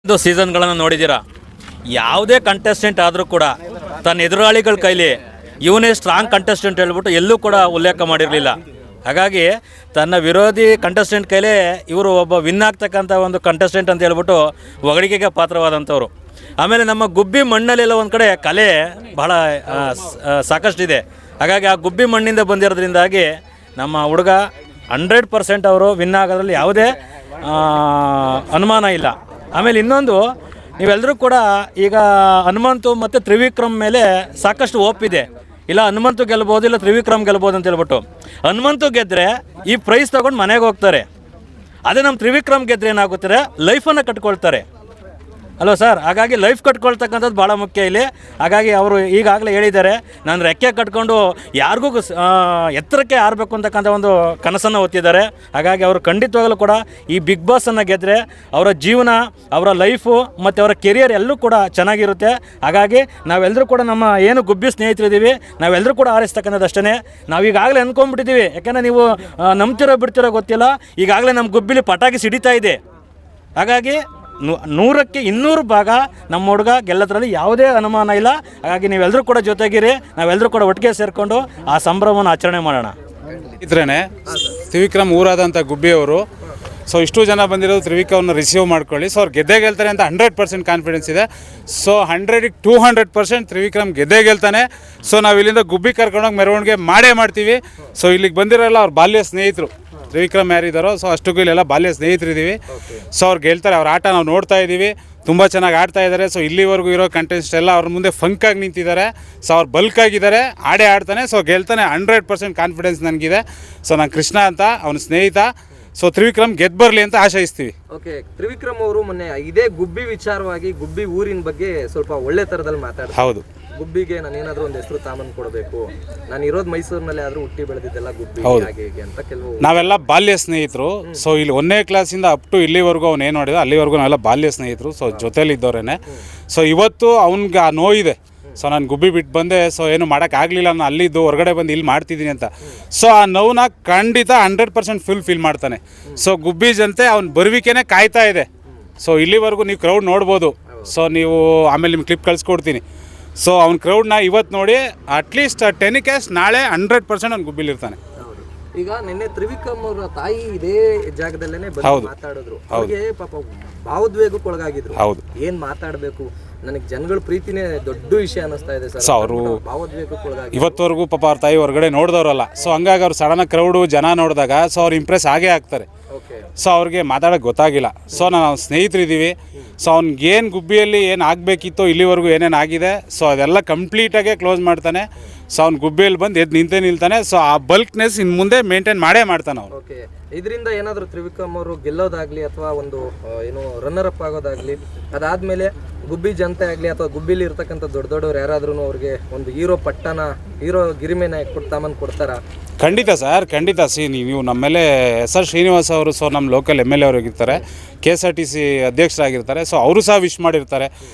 ಇದು ಸೀಸನ್ಗಳನ್ನು ನೋಡಿದ್ದೀರಾ. ಯಾವುದೇ ಕಂಟೆಸ್ಟೆಂಟ್ ಆದರೂ ಕೂಡ ತನ್ನ ಎದುರಾಳಿಗಳ ಕೈಲಿ ಇವನೇ ಸ್ಟ್ರಾಂಗ್ ಕಂಟೆಸ್ಟೆಂಟ್ ಹೇಳ್ಬಿಟ್ಟು ಎಲ್ಲೂ ಕೂಡ ಉಲ್ಲೇಖ ಮಾಡಿರಲಿಲ್ಲ. ಹಾಗಾಗಿ ತನ್ನ ವಿರೋಧಿ ಕಂಟೆಸ್ಟೆಂಟ್ ಕೈಲೇ ಇವರು ಒಬ್ಬ ವಿನ್ ಆಗ್ತಕ್ಕಂಥ ಒಂದು ಕಂಟೆಸ್ಟೆಂಟ್ ಅಂತ ಹೇಳ್ಬಿಟ್ಟು ಹೊಗಳಿಕೆಗೆ ಪಾತ್ರವಾದಂಥವ್ರು. ಆಮೇಲೆ ನಮ್ಮ ಗುಬ್ಬಿ ಮಣ್ಣಲ್ಲೆಲ್ಲ ಒಂದು ಕಡೆ ಕಲೆ ಬಹಳ ಸಾಕಷ್ಟಿದೆ. ಹಾಗಾಗಿ ಆ ಗುಬ್ಬಿ ಮಣ್ಣಿಂದ ಬಂದಿರೋದ್ರಿಂದಾಗಿ ನಮ್ಮ ಹುಡುಗ 100% ಅವರು ವಿನ್ ಆಗೋದ್ರಲ್ಲಿ ಯಾವುದೇ ಅನುಮಾನ ಇಲ್ಲ. ಆಮೇಲೆ ಇನ್ನೊಂದು, ನೀವೆಲ್ಲರೂ ಕೂಡ ಈಗ ಹನುಮಂತು ಮತ್ತು ತ್ರಿವಿಕ್ರಮ್ ಮೇಲೆ ಸಾಕಷ್ಟು ಒಪ್ಪಿದೆ. ಇಲ್ಲ ಹನುಮಂತು ಗೆಲ್ಬೋದು, ಇಲ್ಲ ತ್ರಿವಿಕ್ರಮ್ ಗೆಲ್ಬೋದು ಅಂತ ಹೇಳ್ಬಿಟ್ಟು. ಹನುಮಂತು ಗೆದ್ದರೆ ಈ ಪ್ರೈಸ್ ತೊಗೊಂಡು ಮನೆಗೆ ಹೋಗ್ತಾರೆ. ಅದೇ ನಮ್ಮ ತ್ರಿವಿಕ್ರಮ್ ಗೆದ್ದರೆ ಏನಾಗುತ್ತಾರೆ, ಲೈಫನ್ನು ಕಟ್ಕೊಳ್ತಾರೆ ಅಲ್ವ ಸರ್. ಹಾಗಾಗಿ ಲೈಫ್ ಕಟ್ಕೊಳ್ತಕ್ಕಂಥದ್ದು ಭಾಳ ಮುಖ್ಯ ಇಲ್ಲಿ. ಹಾಗಾಗಿ ಅವರು ಈಗಾಗಲೇ ಹೇಳಿದ್ದಾರೆ, ನಾನು ರೆಕ್ಕೆ ಕಟ್ಕೊಂಡು ಯಾರಿಗೂ ಎತ್ತರಕ್ಕೆ ಆರಬೇಕು ಅಂತಕ್ಕಂಥ ಒಂದು ಕನಸನ್ನು ಹೊತ್ತಿದ್ದಾರೆ. ಹಾಗಾಗಿ ಅವರು ಖಂಡಿತವಾಗಲೂ ಕೂಡ ಈ ಬಿಗ್ ಬಾಸನ್ನು ಗೆದ್ದರೆ ಅವರ ಜೀವನ, ಅವರ ಲೈಫು ಮತ್ತು ಅವರ ಕೆರಿಯರ್ ಎಲ್ಲೂ ಕೂಡ ಚೆನ್ನಾಗಿರುತ್ತೆ. ಹಾಗಾಗಿ ನಾವೆಲ್ಲರೂ ಕೂಡ ನಮ್ಮ ಏನು ಗುಬ್ಬಿ ಸ್ನೇಹಿತರಿದ್ದೀವಿ, ನಾವೆಲ್ಲರೂ ಕೂಡ ಆರಿಸ್ತಕ್ಕಂಥದ್ದು ಅಷ್ಟೇ. ನಾವು ಈಗಾಗಲೇ ಅಂದ್ಕೊಂಡ್ಬಿಟ್ಟಿದ್ದೀವಿ, ಯಾಕೆಂದರೆ ನೀವು ನಂಬ್ತಿರೋ ಬಿಡ್ತಿರೋ ಗೊತ್ತಿಲ್ಲ, ಈಗಾಗಲೇ ನಮ್ಮ ಗುಬ್ಬಿಲಿ ಪಟಾಕಿ ಸಿಡಿತಾ ಇದೆ. ಹಾಗಾಗಿ 100ಕ್ಕೆ 200 ಭಾಗ ನಮ್ಮ ಹುಡುಗ ಗೆಲ್ಲದ್ರಲ್ಲಿ ಯಾವುದೇ ಅನುಮಾನ ಇಲ್ಲ. ಹಾಗಾಗಿ ನೀವೆಲ್ಲರೂ ಕೂಡ ಜೊತೆಗಿರಿ, ನಾವೆಲ್ಲರೂ ಕೂಡ ಒಟ್ಟಿಗೆ ಸೇರಿಕೊಂಡು ಆ ಸಂಭ್ರಮವನ್ನು ಆಚರಣೆ ಮಾಡೋಣ. ಇದ್ರೇ ತ್ರಿವಿಕ್ರಮ್ ಊರಾದಂಥ ಗುಬ್ಬಿಯವರು ಇಷ್ಟು ಜನ ಬಂದಿರೋದು ತ್ರಿವಿಕ್ರಮ್ನ ರಿಸೀವ್ ಮಾಡ್ಕೊಳ್ಳಿ. ಅವ್ರು ಗೆದ್ದೇ ಗೆಲ್ತಾರೆ ಅಂತ 100% ಕಾನ್ಫಿಡೆನ್ಸ್ ಇದೆ. 100ಕ್ಕೆ 200% ತ್ರಿವಿಕ್ರಮ್ ಗೆದ್ದೇ ಗೆಲ್ತಾನೆ. ನಾವು ಇಲ್ಲಿಂದ ಗುಬ್ಬಿ ಕರ್ಕೊಂಡೋಗಿ ಮೆರವಣಿಗೆ ಮಾಡೇ ಮಾಡ್ತೀವಿ. ಇಲ್ಲಿಗೆ ಬಂದಿರೋಲ್ಲ ಅವ್ರ ಬಾಲ್ಯ ಸ್ನೇಹಿತರು ತ್ರಿವಿಕ್ರಮ್ ಯಾರಿದ್ದಾರೋ, ಅಷ್ಟಕ್ಕೂ ಇಲ್ಲೆಲ್ಲ ಬಾಲ್ಯ ಸ್ನೇಹಿತರಿದ್ದೀವಿ. ಅವ್ರು ಗೆಲ್ತಾರೆ. ಅವ್ರ ಆಟ ನಾವು ನೋಡ್ತಾ ಇದ್ದೀವಿ, ತುಂಬ ಚೆನ್ನಾಗಿ ಆಡ್ತಾ ಇದ್ದಾರೆ. ಇಲ್ಲಿವರೆಗೂ ಇರೋ ಕಂಟೆಸ್ಟ್ ಎಲ್ಲ ಅವ್ರ ಮುಂದೆ ಫಂಕಾಗಿ ನಿಂತಿದ್ದಾರೆ. ಅವ್ರು ಬಲ್ಕಾಗಿದ್ದಾರೆ, ಆಡೇ ಆಡ್ತಾನೆ. ಗೆಲ್ತಾನೆ 100% ಕಾನ್ಫಿಡೆನ್ಸ್ ನನಗಿದೆ. ನಾನು ಕೃಷ್ಣ ಅಂತ ಅವನ ಸ್ನೇಹಿತ. ತ್ರಿವಿಕ್ರಮ್ ಗೆದ್ದು ಬರಲಿ ಅಂತ ಆಶಯಿಸ್ತೀವಿ. ಓಕೆ, ತ್ರಿವಿಕ್ರಮ್ ಅವರು ಮೊನ್ನೆ ಇದೇ ಗುಬ್ಬಿ ವಿಚಾರವಾಗಿ ಗುಬ್ಬಿ ಊರಿನ ಬಗ್ಗೆ ಸ್ವಲ್ಪ ಒಳ್ಳೆ ಥರದಲ್ಲಿ ಮಾತಾಡ್ತಾರೆ. ಹೌದು, ಗುಬ್ಬಿಗೆ ನಾನು ಏನಾದರೂ ಒಂದು ಹೆಸರು ತಾಮನ್ ಕೊಡಬೇಕು, ನಾನು ಇರೋದು ಮೈಸೂರಿನಲ್ಲಿ ಆದರೂ ಹುಟ್ಟಿ ಬೆಳೆದಿದ್ದೆಲ್ಲ ಗುಬ್ಬಿ ಹಾಗೆ ಅಂತ ಕೆಲವು ನಾವೆಲ್ಲ ಬಾಲ್ಯ ಸ್ನೇಹಿತರು. ಇಲ್ಲಿ 1ನೇ ಕ್ಲಾಸಿಂದ ಅಪ್ ಟು ಇಲ್ಲಿವರೆಗೂ ಅವ್ನು ಏನು ಮಾಡಿದ ಅಲ್ಲಿವರೆಗೂ ನಾವೆಲ್ಲ ಬಾಲ್ಯ ಸ್ನೇಹಿತರು. ಜೊತೆಲಿ ಇದ್ದವ್ರೇನೆ. ಇವತ್ತು ಅವ್ನಿಗೆ ಆ ನೋವಿದೆ. ನಾನು ಗುಬ್ಬಿ ಬಿಟ್ಟು ಬಂದೆ, ಏನು ಮಾಡೋಕ್ಕಾಗಲಿಲ್ಲ, ನಾನು ಅಲ್ಲಿದ್ದು ಹೊರಗಡೆ ಬಂದು ಇಲ್ಲಿ ಮಾಡ್ತಿದ್ದೀನಿ ಅಂತ. ಆ ನೋವನ್ನ ಖಂಡಿತ 100% ಫೀಲ್ ಮಾಡ್ತಾನೆ. ಗುಬ್ಬಿ ಜನತೆ ಅವ್ನ ಬರುವಿಕೆನೇ ಕಾಯ್ತಾ ಇದೆ. ಇಲ್ಲಿವರೆಗೂ ನೀವು ಕ್ರೌಡ್ ನೋಡ್ಬೋದು. ನೀವು ಆಮೇಲೆ ನಿಮ್ಗೆ ಕ್ಲಿಪ್ ಕಳಿಸ್ಕೊಡ್ತೀನಿ. ಅವ್ನ ಕ್ರೌಡ್ನ ಇವತ್ತು ನೋಡಿ ಅಟ್ಲೀಸ್ಟ್ 10ಕ್ಕೆ ನಾಳೆ 100% ಅವ್ನು ಗುಬ್ಬಿಲಿರ್ತಾನೆ. ಈಗ ನಿನ್ನೆ ತ್ರಿವಿಕ್ರಮ್ ಅವರ ತಾಯಿ ಇದೇ ಜಾಗದಲ್ಲೇನೆ ಮಾತಾಡಿದ್ರು. ಅವ್ರಿಗೆ ಪಾಪ ಭಾವೋದ್ವೇಗಕ್ಕೆ ಒಳಗಾಗಿದ್ರು. ಏನ್ ಮಾತಾಡಬೇಕು, ನನಗೆ ಜನಗಳ ಪ್ರೀತಿನೇ ದೊಡ್ಡ ವಿಷಯ ಅನ್ನಿಸ್ತಾ ಇದೆ ಸರ್. ಅವರು ಭಾವೋದ್ವೇಗಕ್ಕೆ ಒಳಗಾಗಿ ಇವತ್ತವರೆಗೂ ಪಾಪ ಅವ್ರ ತಾಯಿ ಹೊರಗಡೆ ನೋಡಿದವ್ರಲ್ಲ. ಹಂಗಾಗಿ ಅವ್ರು ಸಡನ್ ಕ್ರೌಡು ಜನ ನೋಡಿದಾಗ ಅವ್ರು ಇಂಪ್ರೆಸ್ ಆಗೇ ಆಗ್ತಾರೆ. ಅವ್ರಿಗೆ ಮಾತಾಡೋಕ್ಕೆ ಗೊತ್ತಾಗಿಲ್ಲ. ನಾವು ಸ್ನೇಹಿತರಿದ್ದೀವಿ. ಅವ್ನಿಗೇನು ಗುಬ್ಬಿಯಲ್ಲಿ ಏನು ಆಗಬೇಕಿತ್ತೋ ಇಲ್ಲಿವರೆಗೂ ಏನೇನು ಆಗಿದೆ ಅದೆಲ್ಲ ಕಂಪ್ಲೀಟಾಗೆ ಕ್ಲೋಸ್ ಮಾಡ್ತಾನೆ. ಅವ್ನು ಗುಬ್ಬಿಯಲ್ಲಿ ಬಂದು ಎದ್ದು ನಿಲ್ತಾನೆ. ಆ ಬಲ್ಕ್ನೆಸ್ ಇನ್ನು ಮುಂದೆ ಮೇಂಟೈನ್ ಮಾಡೇ ಮಾಡ್ತಾನೆ ಅವ್ನು. ಓಕೆ, ಇದರಿಂದ ಏನಾದರೂ ತ್ರಿವಿಕ್ರಮ್ ಅವರು ಗೆಲ್ಲೋದಾಗಲಿ ಅಥವಾ ಒಂದು ಏನು ರನ್ನರ್ ಅಪ್ ಆಗೋದಾಗಲಿ, ಅದಾದಮೇಲೆ ಗುಬ್ಬಿ ಜನತೆ ಆಗಲಿ ಅಥವಾ ಗುಬ್ಬಿಲಿ ಇರ್ತಕ್ಕಂಥ ದೊಡ್ಡವ್ರು ಯಾರಾದ್ರೂ ಅವ್ರಿಗೆ ಒಂದು ಹೀರೋ ಪಟ್ಟನ, ಹೀರೋ ಗಿರಿಮೆನ ತಾಮನ್ ಕೊಡ್ತಾರಾ? ಖಂಡಿತ ಸರ್, ಖಂಡಿತ. ನೀವು ನಮ್ಮ ಮೇಲೆ SR ಶ್ರೀನಿವಾಸ್ ಅವರು ನಮ್ಮ ಲೋಕಲ್ MLA ಅವರಾಗಿರ್ತಾರೆ, KSRTC ಅಧ್ಯಕ್ಷರಾಗಿರ್ತಾರೆ. ಅವರು ಸಹ ವಿಶ್ ಮಾಡಿರ್ತಾರೆ.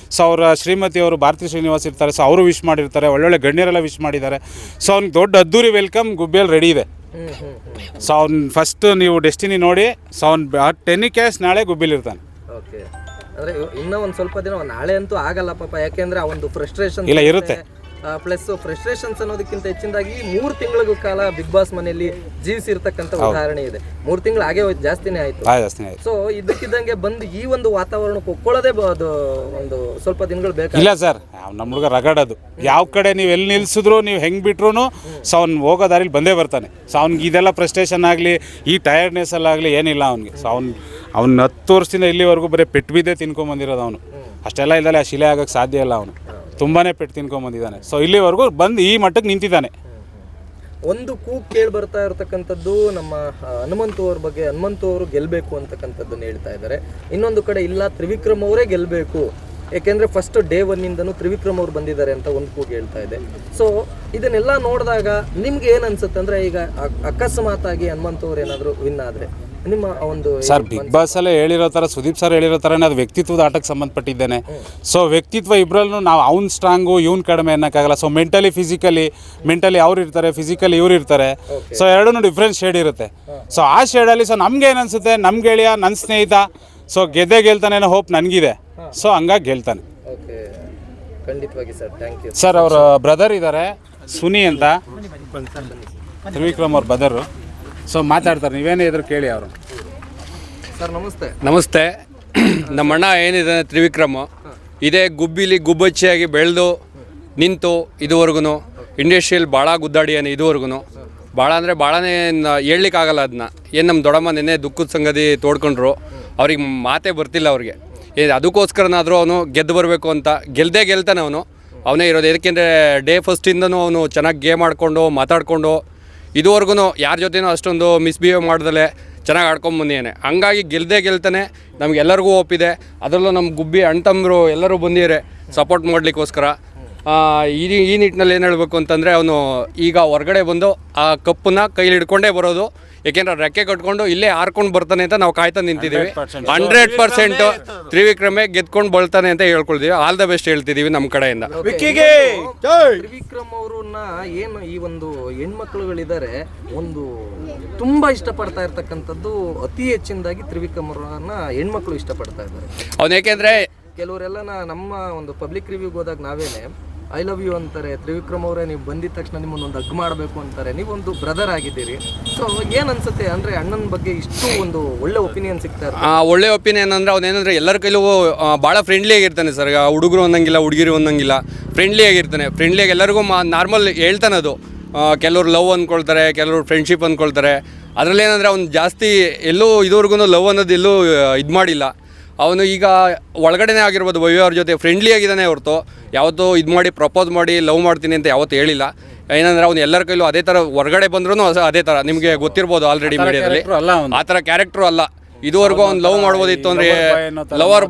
ಅವರ ಶ್ರೀಮತಿ ಅವರು ಭಾರತಿ ಶ್ರೀನಿವಾಸ್ ಇರ್ತಾರೆ. ಅವರು ವಿಶ್ ಮಾಡಿರ್ತಾರೆ. ಒಳ್ಳೊಳ್ಳೆ ಗಣ್ಯರೆಲ್ಲ ವಿಶ್ ಮಾಡಿದ್ದಾರೆ. ಅವ್ನಿಗೆ ದೊಡ್ಡ ಅದ್ದೂರಿ ವೆಲ್ಕಮ್ ಗುಬ್ಬಿಯಲ್ಲಿ ರೆಡಿ ಇದೆ. ಅವ್ನು ಫಸ್ಟ್ ನೀವು ಡೆಸ್ಟಿನಿ ನೋಡಿ. ಅವ್ನು 10ಕ್ಕೆ ನಾಳೆ ಗುಬ್ಬಿಲಿರ್ತಾನೆ. ಓಕೆ, ಅಂದರೆ ಇನ್ನೂ ಒಂದು ಸ್ವಲ್ಪ ದಿನ, ನಾಳೆ ಅಂತೂ ಆಗಲ್ಲ ಪಾಪ. ಯಾಕೆಂದರೆ ಆ ಒಂದು ಫ್ರಸ್ಟ್ರೇಷನ್ ಇಲ್ಲ ಇರುತ್ತೆ. ಪ್ಲಸ್ ಫ್ರಸ್ಟ್ರೇಷನ್ಸ್ ಅನ್ನೋದಕ್ಕಿಂತ ಹೆಚ್ಚಿನದಾಗಿ 3 ತಿಂಗಳ ಕಾಲ ಬಿಗ್ ಬಾಸ್ ಮನೆಯಲ್ಲಿ ಜೀವಿಸಿರ್ತಕ್ಕಂಥ ಉದಾಹರಣೆ ಇದೆ. 3 ತಿಂಗಳು ಹಾಗೆ ಜಾಸ್ತಿನೇ ಆಯ್ತು. ಇದಕ್ಕಿದ್ದಂಗೆ ಬಂದು ಈ ಒಂದು ವಾತಾವರಣಕ್ಕೆ ಒಪ್ಕೊಳ್ಳೋದೇ ಒಂದು ಸ್ವಲ್ಪ ದಿನಗಳು ಬೇಕು. ಇಲ್ಲ ಸರ್, ನಮ್ಮ ಹುಡುಗ ರಗಡೋದು. ಯಾವ ಕಡೆ ನೀವು ಎಲ್ಲಿ ನಿಲ್ಸಿದ್ರು, ನೀವು ಹೆಂಗೆ ಬಿಟ್ರು ಅವ್ನು ಹೋಗೋ ದಾರಿಲಿ ಬಂದೇ ಬರ್ತಾನೆ. ಅವ್ನಿಗೆ ಇದೆಲ್ಲ ಫ್ರಸ್ಟ್ರೇಷನ್ ಆಗಲಿ, ಈ ಟಯರ್ಡ್ನೆಸ್ಸಲ್ಲಾಗಲಿ ಏನಿಲ್ಲ ಅವ್ನಿಗೆ. ಅವ್ನು 10 ವರ್ಷದಿಂದ ಇಲ್ಲಿವರೆಗೂ ಬರೀ ಪೆಟ್ಟು ಬಿದ್ದೇ ತಿನ್ಕೊಂಬಂದಿರೋದು. ಅವನು ಅಷ್ಟೆಲ್ಲ ಇಲ್ಲದೆ ಆ ಶಿಲೆ ಆಗೋಕ್ಕೆ ಸಾಧ್ಯ ಇಲ್ಲ. ಅವನು ತುಂಬಾ ಪೆಟ್ಟು ತಿನ್ಕೊಂಬಂದಿದ್ದಾನೆ. ಇಲ್ಲಿವರೆಗೂ ಬಂದು ಈ ಮಟ್ಟಕ್ಕೆ ನಿಂತಿದ್ದಾನೆ. ಒಂದು ಕೂಗ್ ಕೇಳಿ ಬರ್ತಾ ಇರತಕ್ಕಂಥದ್ದು ನಮ್ಮ ಹನುಮಂತು ಅವ್ರ ಬಗ್ಗೆ. ಹನುಮಂತು ಅವರು ಗೆಲ್ಲಬೇಕು ಅಂತಕ್ಕಂಥದ್ದನ್ನು ಹೇಳ್ತಾ ಇದ್ದಾರೆ. ಇನ್ನೊಂದು ಕಡೆ ಇಲ್ಲ, ತ್ರಿವಿಕ್ರಮ್ ಅವರೇ ಗೆಲ್ಲಬೇಕು, ಏಕೆಂದರೆ ಫಸ್ಟ್ ಡೇ 1ನಿಂದನೂ ತ್ರಿವಿಕ್ರಮ್ ಅವ್ರು ಬಂದಿದ್ದಾರೆ ಅಂತ ಒಂದು ಕೂಗ್ ಹೇಳ್ತಾ ಇದೆ. ಇದನ್ನೆಲ್ಲ ನೋಡಿದಾಗ ನಿಮ್ಗೆ ಏನು ಅನ್ಸುತ್ತೆ ಅಂದರೆ, ಈಗ ಅಕಸ್ಮಾತಾಗಿ ಹನುಮಂತು ಅವ್ರು ಏನಾದರೂ ವಿನ್ ಆದರೆ ನಿಮ್ಮ ಒಂದು ಸರ್ ಬಿಗ್ ಬಾಸ್ ಅಲ್ಲೇ ಹೇಳಿರೋ ಥರ, ಸುದೀಪ್ ಸರ್ ಹೇಳಿರೋ ಥರನೇ ಅದು ವ್ಯಕ್ತಿತ್ವದ ಆಟಕ್ಕೆ ಸಂಬಂಧಪಟ್ಟಿದ್ದೇನೆ. ವ್ಯಕ್ತಿತ್ವ ಇಬ್ಬರಲ್ಲೂ ನಾವು ಅವ್ನು ಸ್ಟ್ರಾಂಗು ಇವ್ನು ಕಡಿಮೆ ಅನ್ನೋಕ್ಕಾಗಲ್ಲ. ಮೆಂಟಲಿ ಅವ್ರು ಇರ್ತಾರೆ, ಫಿಸಿಕಲಿ ಇವ್ರು ಇರ್ತಾರೆ. ಎರಡೂ ಡಿಫ್ರೆಂಟ್ ಶೇಡ್ ಇರುತ್ತೆ. ಆ ಶೇಡಲ್ಲಿ ನಮ್ಗೆ ಏನು ಅನಿಸುತ್ತೆ, ನಮ್ಮ ಗೆಳೆಯ, ನನ್ನ ಸ್ನೇಹಿತ, ಸೊ ಗೆಲ್ತಾನೆ ಅನ್ನೋ ಹೋಪ್ ನನಗಿದೆ. ಸೊ ಹಂಗಾಗಿ ಗೆಲ್ತಾನೆ. ಓಕೆ, ಖಂಡಿತವಾಗಿ ಸರ್, ಥ್ಯಾಂಕ್ ಯು ಸರ್. ಅವ್ರ ಬ್ರದರ್ ಇದ್ದಾರೆ ಸುನಿ ಅಂತ, ತ್ರಿವಿಕ್ರಮ್ ಅವ್ರ ಬ್ರದರು. ಸೊ ಮಾತಾಡ್ತಾರೆ, ನೀವೇನೇ ಇದ್ರು ಕೇಳಿ ಅವರು. ಸರ್ ನಮಸ್ತೆ. ನಮಸ್ತೆ. ನಮ್ಮ ಅಣ್ಣ ಏನಿದೆ ತ್ರಿವಿಕ್ರಮ್, ಇದೇ ಗುಬ್ಬಿಲಿ ಗುಬ್ಬಚ್ಚಿಯಾಗಿ ಬೆಳೆದು ನಿಂತು ಇದುವರೆಗೂ ಇಂಡಸ್ಟ್ರಿಯಲ್ಲಿ ಭಾಳ ಗುದ್ದಾಡಿಯಾನೆ ಇದುವರೆಗೂ. ಭಾಳ ಅಂದರೆ ಭಾಳನೇ ಹೇಳ್ಲಿಕ್ಕಾಗಲ್ಲ ಅದನ್ನ. ಏನು ನಮ್ಮ ದೊಡ್ಡಮ್ಮ ನೆನ್ನೆ ದುಃಖದ ಸಂಗತಿ ತೋಡ್ಕೊಂಡ್ರು, ಅವ್ರಿಗೆ ಮಾತೇ ಬರ್ತಿಲ್ಲ ಅವ್ರಿಗೆ. ಅದಕ್ಕೋಸ್ಕರನಾದರೂ ಅವನು ಗೆದ್ದು ಬರಬೇಕು ಅಂತ ಗೆಲ್ತಾನೆ ಅವನೇ ಇರೋದು. ಏಕೆಂದರೆ ಡೇ ಫಸ್ಟಿಂದನೂ ಅವನು ಚೆನ್ನಾಗಿ ಗೇಮ್ ಆಡಿಕೊಂಡು ಮಾತಾಡಿಕೊಂಡು ಇದುವರೆಗೂ ಯಾರ ಜೊತೆನೂ ಅಷ್ಟೊಂದು ಮಿಸ್ಬಿಹೇವ್ ಮಾಡ್ದಲೆ ಚೆನ್ನಾಗಿ ಆಡ್ಕೊಂಬಂದಿದ್ದಾನೆ. ಹಂಗಾಗಿ ಗೆಲ್ತಾನೆ. ನಮಗೆಲ್ಲರಿಗೂ ಒಪ್ಪಿದೆ. ಅದರಲ್ಲೂ ನಮ್ಮ ಗುಬ್ಬಿ ಅಣ್ತಂಬರು ಎಲ್ಲರೂ ಬಂದಿದ್ದಾರೆ ಸಪೋರ್ಟ್ ಮಾಡಲಿಕ್ಕೋಸ್ಕರ. ಈ ನಿಟ್ಟಿನಲ್ಲಿ ಏನು ಹೇಳಬೇಕು ಅಂತಂದರೆ, ಅವನು ಈಗ ಹೊರಗಡೆ ಬಂದು ಆ ಕಪ್ಪನ್ನ ಕೈಲಿ ಹಿಡ್ಕೊಂಡೇ ಬರೋದು. ಏಕೆಂದರೆ ರೆಕ್ಕೆ ಕಟ್ಕೊಂಡು ಇಲ್ಲೇ ಹಾರ್ಕೊಂಡು ಬರ್ತಾನೆ ಅಂತ ನಾವು ಕಾಯ್ತಾ ನಿಂತಿದ್ದೀವಿ. 100% ತ್ರಿವಿಕ್ರಮೇ ಗೆದ್ಕೊಂಡು ಬರ್ತಾನೆ ಅಂತ ಹೇಳ್ಕೊಳ್ತೀವಿ. ಆಲ್ ದ ಬೆಸ್ಟ್ ಹೇಳ್ತಿದ್ದೀವಿ ನಮ್ಮ ಕಡೆಯಿಂದ. ತ್ರಿವಿಕ್ರಮ್ ಅವ್ರನ್ನ ಏನು ಈ ಒಂದು ಹೆಣ್ಮಕ್ಳುಗಳಿದ್ದಾರೆ ಒಂದು ತುಂಬಾ ಇಷ್ಟಪಡ್ತಾ ಇರ್ತಕ್ಕಂಥದ್ದು, ಅತಿ ಹೆಚ್ಚಿನದಾಗಿ ತ್ರಿವಿಕ್ರಮ್ ಅವ್ರನ್ನ ಹೆಣ್ಮಕ್ಳು ಇಷ್ಟಪಡ್ತಾ ಇದ್ದಾರೆ. ಅವನು ಏಕೆಂದರೆ ಕೆಲವರೆಲ್ಲ ನಮ್ಮ ಒಂದು ಪಬ್ಲಿಕ್ ರಿವ್ಯೂಗೆ ಹೋದಾಗ ನಾವೇನೆ ಐ ಲವ್ ಯು ಅಂತಾರೆ. ತ್ರಿವಿಕ್ರಮ್ ಅವರೇ ನೀವು ಬಂದಿದ ತಕ್ಷಣ ನಿಮ್ಮನ್ನೊಂದು ಹಗ್ ಮಾಡಬೇಕು ಅಂತಾರೆ. ನೀವೊಂದು ಬ್ರದರ್ ಆಗಿದ್ದೀರಿ. ಸೊ ಏನು ಅನ್ಸುತ್ತೆ ಅಂದರೆ ಅಣ್ಣನ ಬಗ್ಗೆ ಇಷ್ಟು ಒಂದು ಒಳ್ಳೆ ಒಪಿನಿಯನ್ ಸಿಗ್ತಾ ಇರುತ್ತೆ? ಒಳ್ಳೆ ಒಪಿನಿಯನ್ ಅಂದರೆ ಅವನೇನಂದರೆ ಎಲ್ಲರ ಕೈಲೂ ಭಾಳ ಫ್ರೆಂಡ್ಲಿ ಆಗಿರ್ತಾನೆ ಸರ್. ಹುಡುಗರು ಅನ್ನಂಗಿಲ್ಲ, ಹುಡುಗಿರು ಅನ್ನಂಗಿಲ್ಲ, ಫ್ರೆಂಡ್ಲಿ ಆಗಿರ್ತಾನೆ. ಫ್ರೆಂಡ್ಲಿಯಾಗಿ ಎಲ್ಲರಿಗೂ ನಾರ್ಮಲ್ ಹೇಳ್ತಾನೆ ಅದು. ಕೆಲವ್ರು ಲವ್ ಅಂದ್ಕೊಳ್ತಾರೆ, ಕೆಲವರು ಫ್ರೆಂಡ್ಶಿಪ್ ಅಂದ್ಕೊಳ್ತಾರೆ. ಅದರಲ್ಲಿ ಏನಂದರೆ ಅವ್ನು ಜಾಸ್ತಿ ಎಲ್ಲೂ ಇದುವರೆಗೂ ಲವ್ ಅನ್ನೋದು ಎಲ್ಲೂ ಇದು ಮಾಡಿಲ್ಲ. ಅವನು ಈಗ ಒಳಗಡೆನೇ ಆಗಿರ್ಬೋದು ಭವ್ಯ ಅವ್ರ ಜೊತೆ ಫ್ರೆಂಡ್ಲಿ ಆಗಿದ್ದಾನೆ ಹೊರತು ಯಾವತ್ತೂ ಇದು ಮಾಡಿ ಪ್ರಪೋಸ್ ಮಾಡಿ ಲವ್ ಮಾಡ್ತೀನಿ ಅಂತ ಯಾವತ್ತೂ ಹೇಳಿಲ್ಲ. ಏನಂದರೆ ಅವ್ನು ಎಲ್ಲರ ಕೈಲೂ ಅದೇ ಥರ ಹೊರಗಡೆ ಬಂದ್ರೂ ಅದೇ ಥರ ನಿಮಗೆ ಗೊತ್ತಿರ್ಬೋದು ಆಲ್ರೆಡಿ ಮೀಡಿಯಾದಲ್ಲಿ. ಆ ಥರ ಕ್ಯಾರೆಕ್ಟ್ರು ಅಲ್ಲ. ಇದುವರೆಗೂ ಅವ್ನು ಲವ್ ಮಾಡ್ಬೋದಿತ್ತು ಅಂದರೆ ಲವರ್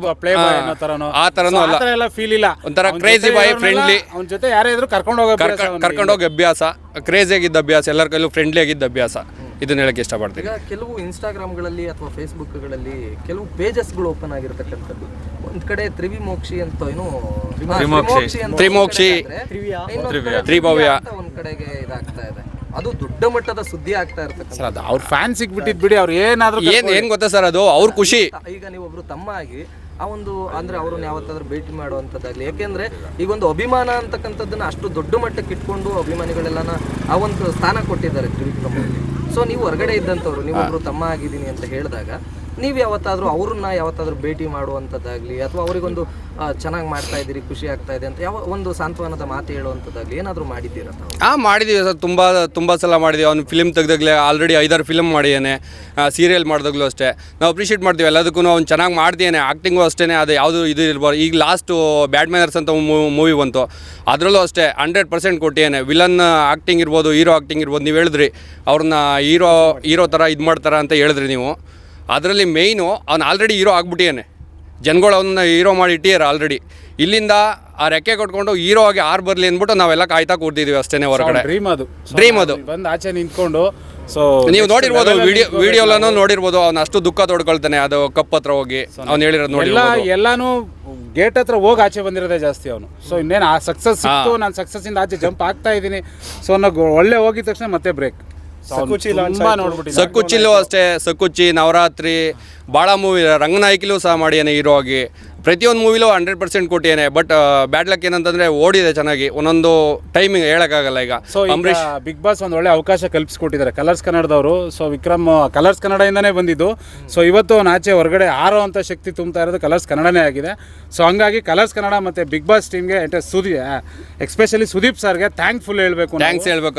ಆ ಥರನೂ ಅಲ್ಲ. ಫೀಲ್ ಇಲ್ಲ, ಒಂಥರ ಕ್ರೇಜಿ ಬಾಯ್, ಫ್ರೆಂಡ್ಲಿ. ಅವ್ನ ಜೊತೆ ಯಾರೇ ಇದ್ರು ಕರ್ಕೊಂಡೋಗಿ ಅಭ್ಯಾಸ, ಕ್ರೇಜಿ ಆಗಿದ್ದ ಅಭ್ಯಾಸ, ಎಲ್ಲರ ಕೈಲೂ ಫ್ರೆಂಡ್ಲಿ ಆಗಿದ್ದ ಅಭ್ಯಾಸ. ಇದನ್ನ ಹೇಳಕ್ಕೆ ಇಷ್ಟಪಡ್ತೀನಿ. ಈಗ ಕೆಲವು ಇನ್ಸ್ಟಾಗ್ರಾಮ್ಗಳಲ್ಲಿ ಅಥವಾ ಫೇಸ್ಬುಕ್ಗಳಲ್ಲಿ ಕೆಲವು ಪೇಜಸ್ಗಳು ಓಪನ್ ಆಗಿರ್ತಕ್ಕಂಥದ್ದು. ಒಂದು ಕಡೆ ತ್ರಿವಿಮೋಕ್ಷಿ ಅಂತ ಏನು ತ್ರಿಮೋಕ್ಷಿ, ತ್ರಿಭವ್ಯ ಒಂದ್ ಕಡೆಗೆ ಇದಾಗ್ತಾ ಇದೆ. ಅದು ದೊಡ್ಡ ಮಟ್ಟದ ಸುದ್ದಿ ಆಗ್ತಾ ಇರ್ತಕ್ಕಂಥ. ಅವ್ರ ಫ್ಯಾನ್ ಸಿಕ್ಬಿಟ್ಟಿದ್ ಬಿಡಿ. ಅವ್ರು ಏನಾದ್ರು ಏನ್ ಗೊತ್ತಾ ಸರ್, ಅದು ಅವ್ರ ಖುಷಿ. ಈಗ ನೀವೊಬ್ರು ತಮ್ಮ ಆಗಿ ಆ ಒಂದು ಅಂದ್ರೆ ಅವ್ರನ್ನ ಯಾವತ್ತಾದ್ರೂ ಭೇಟಿ ಮಾಡುವಂಥದ್ದಾಗಲಿ, ಯಾಕೆಂದ್ರೆ ಈಗ ಒಂದು ಅಭಿಮಾನ ಅಂತಕ್ಕಂಥದ್ದನ್ನ ಅಷ್ಟು ದೊಡ್ಡ ಮಟ್ಟಕ್ಕೆ ಇಟ್ಕೊಂಡು ಅಭಿಮಾನಿಗಳೆಲ್ಲನ ಆ ಒಂದು ಸ್ಥಾನ ಕೊಟ್ಟಿದ್ದಾರೆ ತ್ರಿವಿಕ್ರಮ್ ಅವರಿಗೆ. ಸೊ ನೀವು ಹೊರಗಡೆ ಇದ್ದಂಥವ್ರು, ನೀವೊಬ್ರು ತಮ್ಮ ಆಗಿದ್ದೀನಿ ಅಂತ ಹೇಳಿದಾಗ ನೀವು ಯಾವತ್ತಾದ್ರೂ ಅವ್ರನ್ನ ಯಾವತ್ತಾದ್ರೂ ಭೇಟಿ ಮಾಡುವಂಥದ್ದಾಗಲಿ ಅಥವಾ ಅವರಿಗೊಂದು ಚೆನ್ನಾಗಿ ಮಾಡ್ತಾ ಇದ್ದೀರಿ, ಖುಷಿ ಆಗ್ತಾ ಇದೆ ಅಂತ ಯಾವ ಒಂದು ಸಾಂತ್ವನದ ಮಾತು ಹೇಳುವಂಥದ್ದಾಗಲಿ ಏನಾದರೂ ಮಾಡಿದ್ದೀರಾ? ಮಾಡಿದ್ದೀವಿ ಸರ್, ತುಂಬ ಸಲ ಮಾಡಿದ್ದೀವಿ. ಅವ್ನು ಫಿಲ್ಮ್ ತೆಗ್ದಾಗಲೇ ಆಲ್ರೆಡಿ 5-6 ಫಿಲ್ಮ್ ಮಾಡಿದ್ದಾನೆ. ಸೀರಿಯಲ್ ಮಾಡಿದಾಗಲೂ ಅಷ್ಟೇ ನಾವು ಅಪ್ರಿಷಿಯೇಟ್ ಮಾಡ್ತೀವಿ ಎಲ್ಲದಕ್ಕೂ. ಅವ್ನು ಚೆನ್ನಾಗಿ ಮಾಡ್ತೀಯಾನೆ. ಆ್ಯಕ್ಟಿಂಗು ಅಷ್ಟೇ, ಅದು ಯಾವುದು ಇದು ಇರ್ಬಾರ್ದು. ಈಗ ಲಾಸ್ಟು ಬ್ಯಾಡ್ ಮ್ಯಾನರ್ಸ್ ಅಂತ ಮೂವಿ ಬಂತು, ಅದರಲ್ಲೂ ಅಷ್ಟೇ 100% ಕೊಟ್ಟಿಯಾನೆ. ವಿಲನ್ ಆ್ಯಕ್ಟಿಂಗ್ ಇರ್ಬೋದು, ಹೀರೋ ಆ್ಯಕ್ಟಿಂಗ್ ಇರ್ಬೋದು. ನೀವು ಹೇಳಿದ್ರಿ ಅವ್ರನ್ನ ಹೀರೋ ಥರ ಇದು ಮಾಡ್ತಾರ ಅಂತ ಹೇಳಿದ್ರಿ ನೀವು. ಅದರಲ್ಲಿ ಮೇಯ್ನು ಅವ್ನು ಆಲ್ರೆಡಿ ಹೀರೋ ಆಗ್ಬಿಟ್ಟಿಯಾನೆ. ಜನಗಳು ಅವನ್ನ ಹೀರೋ ಮಾಡಿ ಇಟ್ಟಿದ್ದಾರೆ ಆಲ್ರೆಡಿ. ಇಲ್ಲಿಂದ ಆ ರೆಕ್ಕೆ ಕೊಟ್ಕೊಂಡು ಹೀರೋ ಆಗಿ ಆರು ಬರಲಿ ಅಂದ್ಬಿಟ್ಟು ನಾವೆಲ್ಲ ಕಾಯ್ತಾ ಕೂರ್ತಿದ್ದೀವಿ ಅಷ್ಟೇ ಹೊರಗಡೆ. ಡ್ರೀಮ್ ಅದು ಬಂದು ಆಚೆ ನಿಂತ್ಕೊಂಡು. ಸೊ ನೀವು ನೋಡಿರ್ಬೋದು, ವಿಡಿಯೋಲೂ ನೋಡಿರ್ಬೋದು. ಅವ್ನು ಅಷ್ಟು ದುಃಖ ತೊಡ್ಕೊಳ್ತಾನೆ ಅದು ಕಪ್ ಹತ್ರ ಹೋಗಿ. ಅವ್ನು ಹೇಳಿರೋದು ನೋಡಿ, ಎಲ್ಲಾನು ಗೇಟ್ ಹತ್ರ ಹೋಗಿ ಆಚೆ ಬಂದಿರೋದೇ ಜಾಸ್ತಿ ಅವನು. ಸೊ ಇನ್ನೇನು ಆ ಸಕ್ಸಸ್ ಸಿಕ್ತು, ನಾನು ಸಕ್ಸಸ್ ಇಂದ ಆಚೆ ಜಂಪ್ ಆಗ್ತಾ ಇದ್ದೀನಿ. ಸೊ ಒಳ್ಳೆ ಹೋಗಿದ ತಕ್ಷಣ ಮತ್ತೆ ಬ್ರೇಕ್. ಸಕ್ಕುಚ್ಚಿಲೂ ಅಷ್ಟೇ, ಸಕ್ಕುಚ್ಚಿ, ನವರಾತ್ರಿ, ಭಾಳ ಮೂವಿ, ರಂಗನಾಯಕಿಲೂ ಸಹ ಮಾಡಿಯಾನೆ ಹೀರೋ ಆಗಿ. ಪ್ರತಿಯೊಂದು ಮೂವಿಲೂ 100% ಕೊಟ್ಟಿಯಾನೆ. ಬಟ್ ಬ್ಯಾಡ್ ಲಕ್ ಏನಂತಂದರೆ ಓಡಿದೆ ಚೆನ್ನಾಗಿ. ಒಂದೊಂದು ಟೈಮಿಂಗ್ ಹೇಳೋಕ್ಕಾಗಲ್ಲ. ಈಗ ಅಂಬರೀಷ್ ಬಿಗ್ ಬಾಸ್ ಒಂದು ಒಳ್ಳೆ ಅವಕಾಶ ಕಲ್ಪಿಸ್ಕೊಟ್ಟಿದ್ದಾರೆ ಕಲರ್ಸ್ ಕನ್ನಡದವರು. ಸೊ ವಿಕ್ರಮ್ ಕಲರ್ಸ್ ಕನ್ನಡದಿಂದನೇ ಬಂದಿದ್ದು. ಸೊ ಇವತ್ತು ಅವ್ನು ಆಚೆ ಹೊರಗಡೆ ಆರೋ ಅಂತ ಶಕ್ತಿ ತುಂಬ್ತಾ ಇರೋದು ಕಲರ್ಸ್ ಕನ್ನಡನೇ ಆಗಿದೆ. ಸೊ ಹಂಗಾಗಿ ಕಲರ್ಸ್ ಕನ್ನಡ ಮತ್ತು ಬಿಗ್ ಬಾಸ್ ಟೀಮ್ಗೆ ಎಸ್ಪೆಷಲಿ ಸುದೀಪ್ ಸರ್ಗೆ ಥ್ಯಾಂಕ್ಸ್ ಹೇಳಬೇಕು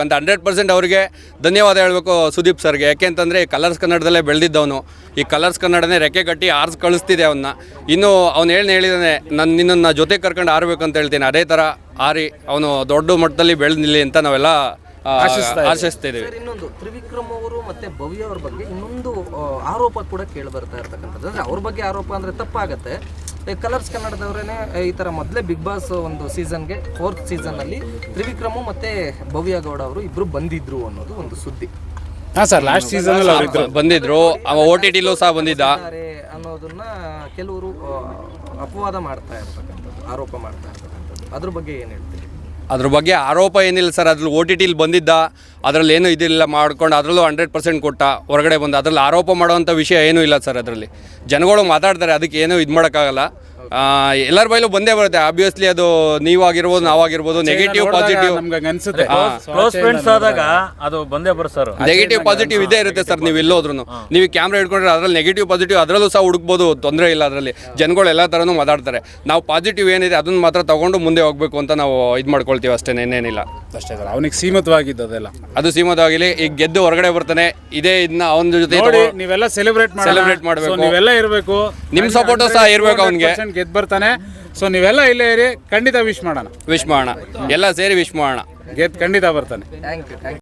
ಅಂತ 100% ಅವರಿಗೆ ಧನ್ಯವಾದ ಹೇಳಬೇಕು ಸುದೀಪ್ ಸರ್ಗೆ. ಯಾಕೆಂತಂದರೆ ಕಲರ್ಸ್ ಕನ್ನಡದಲ್ಲೇ ಬೆಳೆದಿದ್ದವನು. ಈ ಕಲರ್ಸ್ ಕನ್ನಡನೇ ರೆಕ್ಕೆ ಕಟ್ಟಿ ಆರ್ಸ್ ಕಳಿಸ್ತಿದೆ ಅವನ್ನ. ಇನ್ನು ಅವ್ನು ಹೇಳಿದಾನೆ, ನಾನು ನಿನ್ನನ್ನು ಜೊತೆ ಕರ್ಕೊಂಡು ಆರ್ಬೇಕಂತ ಹೇಳ್ತೀನಿ. ಅದೇ ಥರ ಆರಿ ಅವನು ದೊಡ್ಡ ಮಟ್ಟದಲ್ಲಿ ಬೆಳೆದಿಲ್ಲ ಅಂತ ನಾವೆಲ್ಲ ಆಶಿಸ್ತಿದ್ದೀವಿ. ಇನ್ನೊಂದು ತ್ರಿವಿಕ್ರಮ್ ಅವರು ಮತ್ತೆ ಭವ್ಯ ಅವ್ರ ಬಗ್ಗೆ ಇನ್ನೊಂದು ಆರೋಪ ಕೂಡ ಕೇಳಿ ಬರ್ತಾ ಇರ್ತಕ್ಕಂಥದ್ದು. ಅಂದರೆ ಅವ್ರ ಬಗ್ಗೆ ಆರೋಪ ಅಂದರೆ ತಪ್ಪಾಗತ್ತೆ. ಕಲರ್ಸ್ ಕನ್ನಡದವರೇನೆ ಈ ಥರ ಮೊದಲೇ ಬಿಗ್ ಬಾಸ್ ಒಂದು ಸೀಸನ್ಗೆ 4th ಸೀಸನ್ನಲ್ಲಿ ತ್ರಿವಿಕ್ರಮು ಮತ್ತು ಭವ್ಯ ಗೌಡ ಅವರು ಇಬ್ಬರು ಬಂದಿದ್ರು ಅನ್ನೋದು ಒಂದು ಸುದ್ದಿ. ಹಾಂ ಸರ್, ಲಾಸ್ಟ್ ಸೀಸನ್ ಬಂದಿದ್ರು. OTTಲೂ ಸಹ ಬಂದಿದ್ದ ಅನ್ನೋದನ್ನ ಕೆಲವರು ಅಪವಾದ ಮಾಡ್ತಾ ಇರ್ತಕ್ಕಂಥದ್ದು, ಆರೋಪ ಮಾಡ್ತಾ ಇರ್ತಕ್ಕಂಥದ್ದು. ಅದ್ರ ಬಗ್ಗೆ ಏನು ಹೇಳ್ತೀರಿ? ಅದ್ರ ಬಗ್ಗೆ ಆರೋಪ ಏನಿಲ್ಲ ಸರ್. ಅದ್ರಲ್ಲಿ ಓ ಟಿ ಟಿಲಿ ಬಂದಿದ್ದ, ಅದರಲ್ಲಿ ಏನೂ ಇದಿಲ್ಲ ಮಾಡ್ಕೊಂಡು ಅದರಲ್ಲೂ 100% ಕೊಟ್ಟ, ಹೊರಗಡೆ ಬಂದು ಅದರಲ್ಲಿ ಆರೋಪ ಮಾಡೋವಂಥ ವಿಷಯ ಏನೂ ಇಲ್ಲ ಸರ್. ಅದರಲ್ಲಿ ಜನಗಳು ಮಾತಾಡ್ತಾರೆ, ಅದಕ್ಕೆ ಏನೂ ಇದು ಮಾಡೋಕ್ಕಾಗಲ್ಲ. ಎಲ್ಲರ ಬೈಲು ಬಂದೇ ಬರುತ್ತೆ ಆಬ್ವಿಯಸ್ಲಿ. ಅದು ನೀವಾಗಿರ್ಬೋದು, ನಾವಾಗಿರ್ಬೋದು, ನೆಗೆಟಿವ್ ಪಾಸಿಟಿವ್ ನಮ್ಗೆ ಅನ್ಸುತ್ತೆ ಕ್ಲೋಸ್ ಫ್ರೆಂಡ್ಸ್ ಆದಾಗ ಅದು ಬಂದೇ ಬರುತ್ತೆ ಸರ್. ನೆಗೆಟಿವ್ ಪಾಸಿಟಿವ್ ಇದೇ ಇರುತ್ತೆ ಸರ್. ನೀವು ಎಲ್ಲೋದ್ರೂ ನೀವು ಕ್ಯಾಮ್ರಾ ಹಿಡ್ಕೊಂಡ್ರೆ ಅದರಲ್ಲಿ ನೆಗೆಟಿವ್ ಪಾಸಿಟಿವ್ ಅದರಲ್ಲೂ ಸಹ ಹುಡುಕ್ಬೋದು, ತೊಂದರೆ ಇಲ್ಲ. ಅದರಲ್ಲಿ ಜನಗಳು ಎಲ್ಲ ಥರನೂ ಮಾತಾಡ್ತಾರೆ. ನಾವು ಪಾಸಿಟಿವ್ ಏನಿದೆ ಅದನ್ನು ಮಾತ್ರ ತಗೊಂಡು ಮುಂದೆ ಹೋಗಬೇಕು ಅಂತ ನಾವು ಇದು ಮಾಡ್ಕೊಳ್ತೀವಿ ಅಷ್ಟೇ, ಏನೇನಿಲ್ಲ ಅಷ್ಟೇ ಸರ್. ಅವನಿಗೆ ಸೀಮಿತವಾಗಿದ್ದು ಅದೆಲ್ಲ. ಅದು ಸೀಮಿತವಾಗಿಲಿ. ಈಗ ಗೆದ್ದು ಹೊರಗಡೆ ಬರ್ತಾನೆ, ಇದೇ ಇದನ್ನ ಅವನ ಜೊತೆ ನೋಡಿ, ನೀವೆಲ್ಲ ಸೆಲೆಬ್ರೇಟ್ ಮಾಡಬೇಕು. ನೀವೆಲ್ಲ ಇರಬೇಕು, ನಿಮ್ಮ ಸಪೋರ್ಟು ಸಹ ಇರಬೇಕು ಅವನಿಗೆ. ಗೆದ್ದು ಬರ್ತಾನೆ. ಸೊ ನೀವೆಲ್ಲ ಇಲ್ಲೇ ಇರಿ, ಖಂಡಿತ ವಿಶ್ ಮಾಡೋಣ. ವಿಶ್ ಮಾಡೋಣ, ಎಲ್ಲ ಸೇರಿ ವಿಶ್ ಮಾಡೋಣ. ಗೆದ್ದು ಖಂಡಿತ ಬರ್ತಾನೆ. Thank you.